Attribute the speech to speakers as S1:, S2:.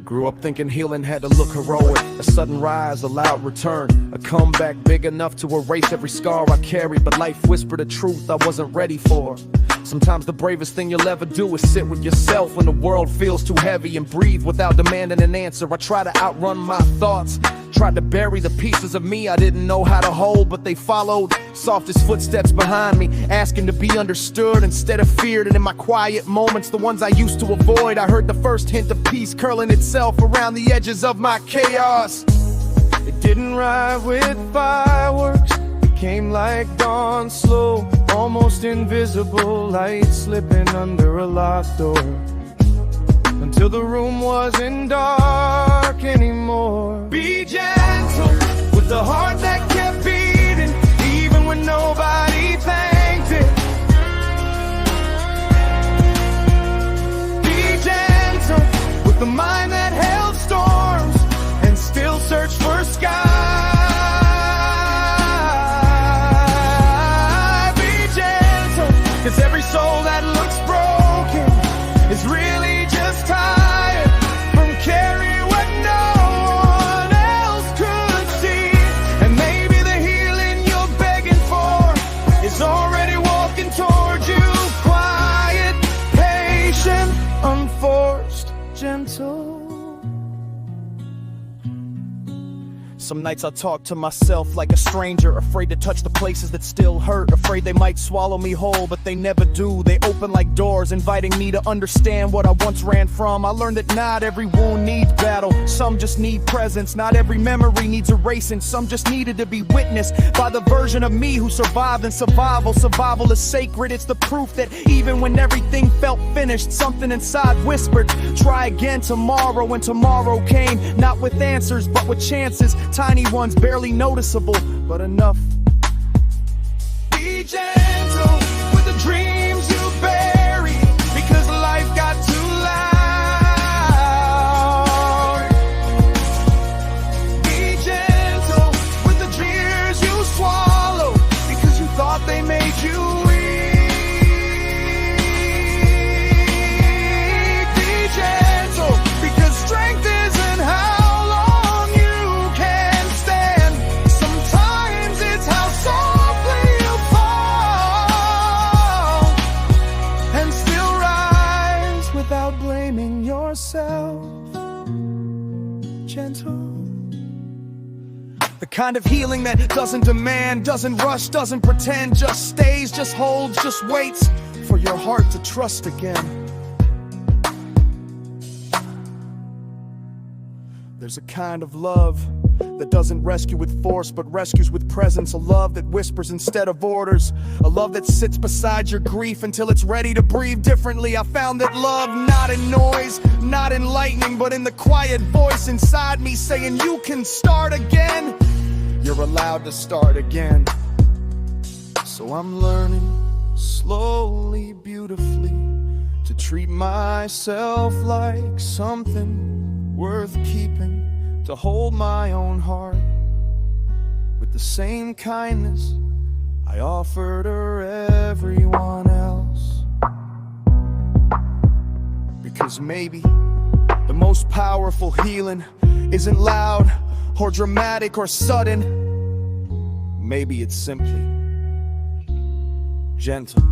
S1: grew up thinking healing had to look heroic. A sudden rise, a loud return, a comeback big enough to erase every scar I carried. But life whispered a truth I wasn't ready for. Sometimes the bravest thing you'll ever do is sit with yourself when the world feels too heavy, and breathe without demanding an answer. I try to outrun my thoughts, tried to bury the pieces of me I didn't know how to hold, but they followed, soft as footsteps behind me, asking to be understood instead of feared. And in my quiet moments, the ones I used to avoid, I heard the first hint of peace curling itself around the edges of my chaos. It didn't ride with fireworks, it came like dawn, slow, almost invisible light slipping under a locked door, until the room wasn't dark anymore. Be gentle with the heart that kept beating, even when nobody thanked it. Be gentle with the mind that held storms and still searched for sky. Be gentle, 'cause every soul that looks broken is really just tired from carrying what no one else could see. And maybe the healing you're begging for is already walking towards you. Quiet, patient, unforced, gentle. Some nights I talk to myself like a stranger, afraid to touch the places that still hurt, afraid they might swallow me whole, but they never do. They open like doors, inviting me to understand what I once ran from. I learned that not every wound needs battle, some just need presence. Not every memory needs erasing, some just needed to be witnessed by the version of me who survived in survival. Survival is sacred, it's the proof that even when everything felt finished, something inside whispered, try again tomorrow. And tomorrow came, not with answers, but with chances. Tiny ones, barely noticeable, but enough. Be gentle with the dreams you bury, because life got too loud. Be gentle with the tears you swallow, because you thought they made you weak. Be gentle, because strength isn't how yourself. Gentle, the kind of healing that doesn't demand, doesn't rush, doesn't pretend, just stays, just holds, just waits for your heart to trust again. There's a kind of love that doesn't rescue with force, but rescues with presence. A love that whispers instead of orders. A love that sits beside your grief until it's ready to breathe differently. I found that love not in noise, not in lightning, but in the quiet voice inside me saying you can start again. You're allowed to start again. So I'm learning slowly, beautifully, to treat myself like something worth keeping, to hold my own heart with the same kindness I offer to everyone else. Because maybe the most powerful healing isn't loud or dramatic or sudden. Maybe it's simply gentle.